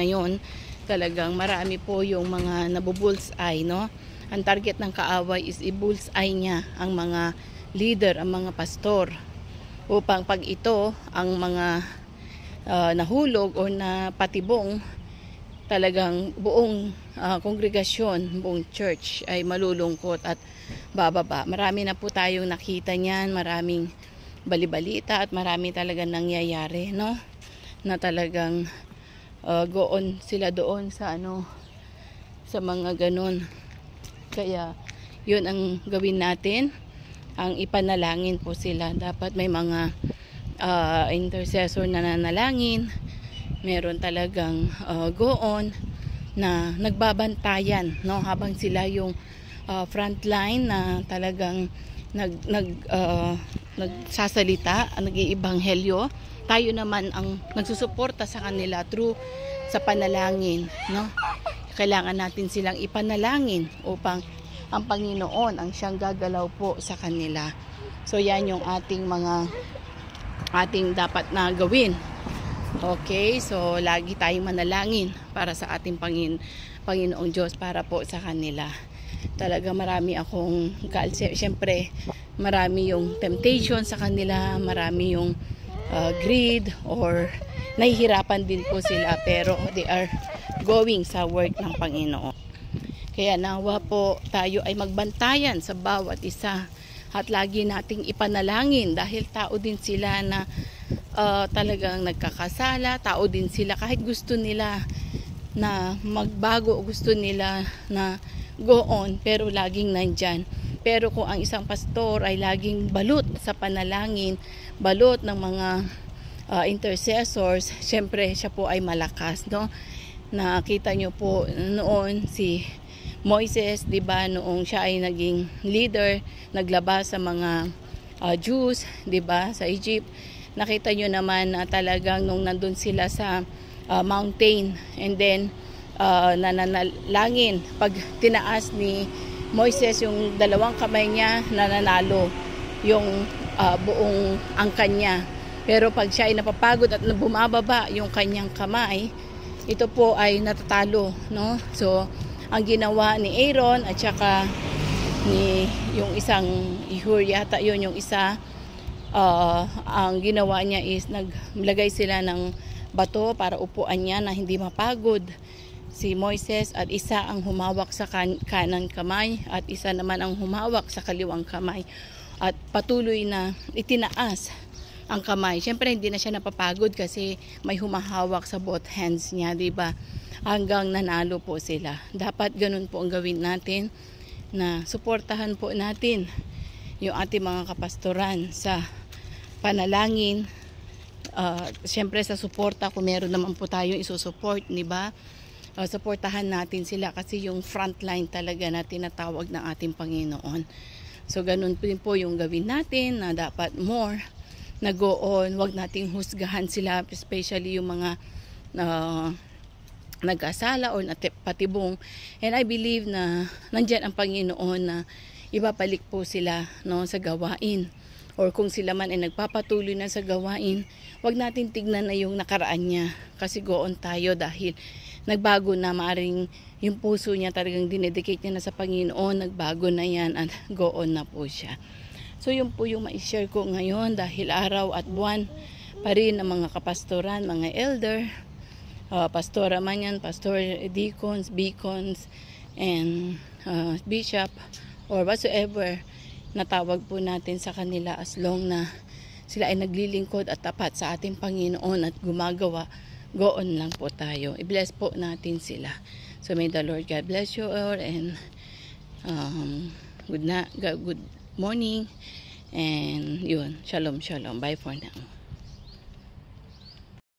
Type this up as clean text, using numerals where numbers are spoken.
ngayon talagang marami po yung mga nabubullseye, no? Ang target ng kaaway is i-bullseye niya ang mga leader, ang mga pastor, upang pag ito ang mga nahulog o napatibong, talagang buong kongregasyon, buong church ay malulungkot at bababa. Marami na po tayong nakita niyan, maraming balibalita at marami talagang nangyayari, no? Na talagang goon sila doon sa sa mga ganun. Kaya yun ang gawin natin, ang ipanalangin po sila. Dapat may mga intercessor na nanalangin, meron talagang goon na nagbabantayan, no, habang sila yung frontline na talagang nagsasalita, nag-iibanghelyo. Tayo naman ang nagsusuporta sa kanila through sa panalangin, no? Kailangan natin silang ipanalangin upang ang Panginoon ang siyang gagalaw po sa kanila. So yan yung ating dapat na gawin. Okay, so lagi tayong manalangin para sa ating Panginoong Diyos, para po sa kanila. Talaga marami akong, siyempre marami yung temptation sa kanila, marami yung greed, or nahihirapan din po sila, pero they are going sa work ng Panginoon. Kaya nawa po tayo ay magbantayan sa bawat isa at lagi nating ipanalangin, dahil tao din sila na talagang nagkakasala, tao din sila kahit gusto nila na magbago, gusto nila na go on, pero laging nandyan. Pero kung ang isang pastor ay laging balot sa panalangin, balot ng mga intercessors, syempre siya po ay malakas, no? Nakita nyo po noon si Moises, di ba, noong siya ay naging leader, naglabas sa mga Jews, di ba, sa Egypt. Nakita nyo naman na talagang nung nandun sila sa mountain, and then nananalangin, pag tinaas ni Moises yung dalawang kamay niya, nananalo yung buong angkan niya. Pero pag siya ay napapagod at bumababa yung kanyang kamay, ito po ay natatalo, no? So ang ginawa ni Aaron at saka ni yung isang Ihur yata yun, yung isa, ang ginawa niya is naglagay sila ng bato para upuan niya na hindi mapagod si Moises, at isa ang humawak sa kanan kamay at isa naman ang humawak sa kaliwang kamay, at patuloy na itinaas ang kamay. Siyempre hindi na siya napapagod kasi may humahawak sa both hands niya, di ba? Hanggang nanalo po sila. Dapat ganun po ang gawin natin, na suportahan po natin yung ating mga kapastoran sa panalangin. Siyempre sa suporta, kung meron naman po tayong isusuport, di ba? Suportahan natin sila kasi yung frontline talaga na tinatawag ng ating Panginoon. So ganun din po yung gawin natin, na dapat more na go on. Huwag nating husgahan sila, especially yung mga nag-asala o patibong. And I believe na nandyan ang Panginoon na ibabalik po sila, no, sa gawain. Or kung sila man ay nagpapatuloy na sa gawain, wag natin tignan na yung nakaraan niya, kasi go on tayo dahil nagbago na. Maaring yung puso niya talagang dinedicate niya na sa Panginoon, nagbago na yan at go on na po siya. So yun po yung ma-share ko ngayon, dahil araw at buwan pa rin ng mga kapastoran, mga elder, pastora man yan, pastor, deacons, beacons, and bishop, or whatsoever na tawag po natin sa kanila, as long na sila ay naglilingkod at tapat sa ating Panginoon at gumagawa, go on lang po tayo. I-bless po natin sila. So may the Lord God bless you all, and good morning, and yun, shalom shalom, bye for now.